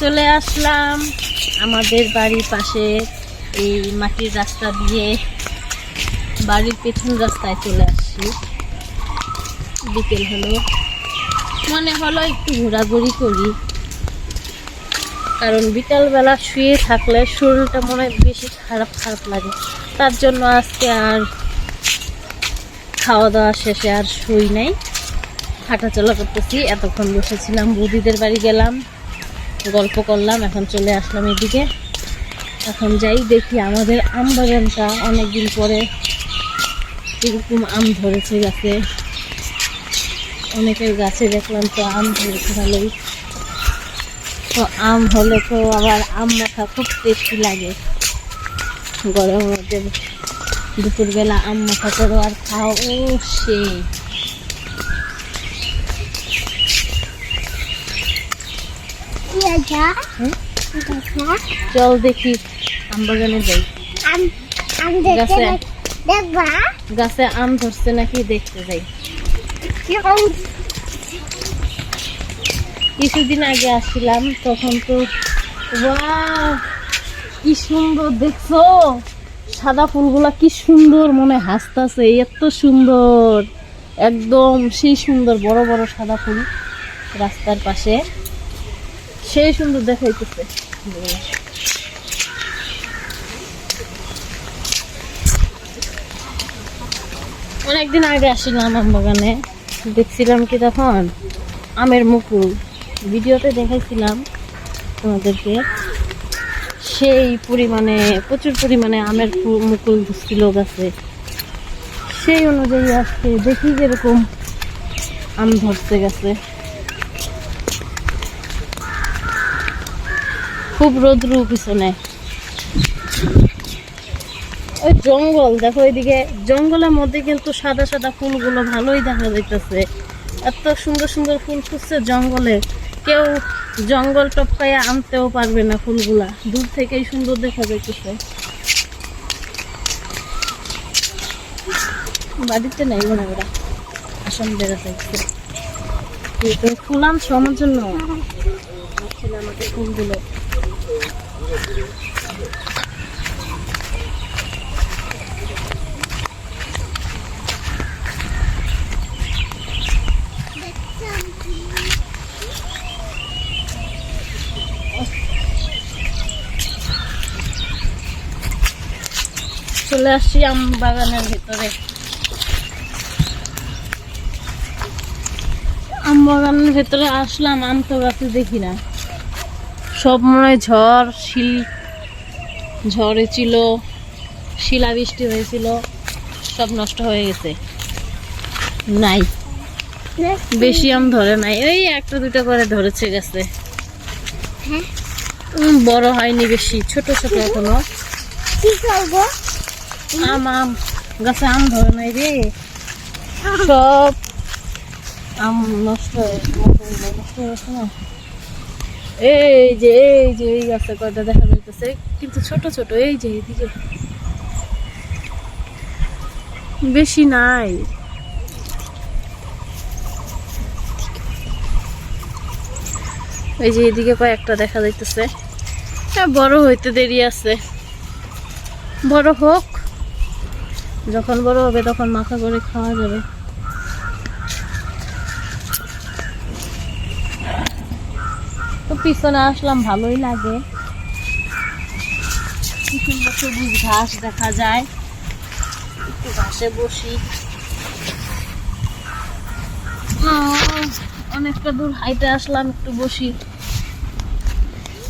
চলে আসলাম আমাদের বাড়ির পাশে এই মাটির রাস্তা দিয়ে বাড়ির পেছন রাস্তায় চলে আসছি। বিকেল হলো, মনে হলো একটু ঘোরাঘুরি করি, কারণ বিকালবেলা শুয়ে থাকলে শরীরটা মনে বেশি খারাপ খারাপ লাগে। তার জন্য আজকে আর খাওয়া দাওয়া শেষে আর শুই নাই, হাঁটাচলা করতেছি। এতক্ষণ বসেছিলাম, বৌদিদের বাড়ি গেলাম, গল্প করলাম, এখন চলে আসলাম এদিকে। এখন যাই দেখি আমাদের আম বাগানটা অনেকদিন পরে এরকম আম ধরেছে গাছে। অনেকের গাছে দেখলাম তো আম ধরেছে ভালোই। তো আম হলে তো আবার আম মাখা খুব টেস্টি লাগে। গরমের মধ্যে দুপুরবেলা আম মাখা করো আর খাও, ও সেই। চল দেখি আম বাগানে যাই। গাছে আম ধরছে নাকি দেখতে যাই। কিছুদিন আগে আসছিলাম, তখন তো ওয়াও কি সুন্দর দেখছো, সাদা ফুলগুলা কি সুন্দর, মনে হাসতাছে, এত সুন্দর, একদম সেই সুন্দর বড় বড় সাদা ফুল রাস্তার পাশে, সেই সুন্দর দেখাইতেছে। অনেকদিন আগে আসছিলাম আম বাগানে, দেখছিলাম কি তখন আমের মুকুল, ভিডিওতে দেখাইছিলাম তোমাদেরকে, সেই পরিমাণে প্রচুর পরিমাণে আমের মুকুল ছিল গাছে। সেই অনুযায়ী আজকে দেখি যেরকম আম ধরতে গেছে। খুব রৌদ্র পিছনে, ওই জঙ্গল দেখো, ওইদিকে জঙ্গলের মধ্যে কিন্তু সাদা সাদা ফুলগুলো ভালোই দেখা যাইতেছে। এত সুন্দর সুন্দর ফুল ফুটছে জঙ্গলে, কেউ জঙ্গল টপকাইয়া আনতেও পারবে না ফুলগুলা, দূর থেকেই সুন্দর দেখা যাইতেছে। বাড়িতে নেই মনে ওরা আসন বেড়াতে ফুল আনছো আমার জন্য, আমাদের ফুলগুলো। চলে আসছি আম বাগানের ভিতরে। আম বাগানের ভিতরে আসলাম, আম তো গাছে দেখি না, সব মনে হয় ঝড়ে ছিল, শিলাবৃষ্টি হয়েছিল, সব নষ্ট হয়ে গেছে, নাই বেশি আম ধরে নাই, এই একটা দুটো করে ধরেছে গেছে, বড় হয়নি বেশি, ছোট ছোট এখনো। আম গাছে আম ধরে নাই রে, সব আম নষ্ট হয়েছে না। এই যে এই গাছে কয়টা দেখা যাইতেছে, কিন্তু ছোট ছোট, এই যে এইদিকে বেশি নাই। এই যে এদিকে কয়েকটা দেখা যাইতেছে, বড় হইতে দেরি আছে, বড় হোক, যখন বড় হবে তখন মাখা করে খাওয়া যাবে। তো পিছনে আসলাম, ভালোই লাগে, কি সুন্দর সবুজ ঘাস দেখা যায়, একটু ঘাসে বসি। অনেকটা দূর হাইটে আসলাম, একটু বসি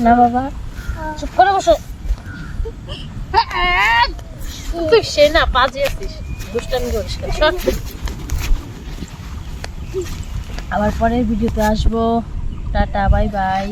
না বাবা, চুপ করে বসো, তুই সে না পাজি আছিস, দুষ্টামি করিস না, সর। আবার পরের ভিডিওতে আসবো, টাটা, বাই বাই।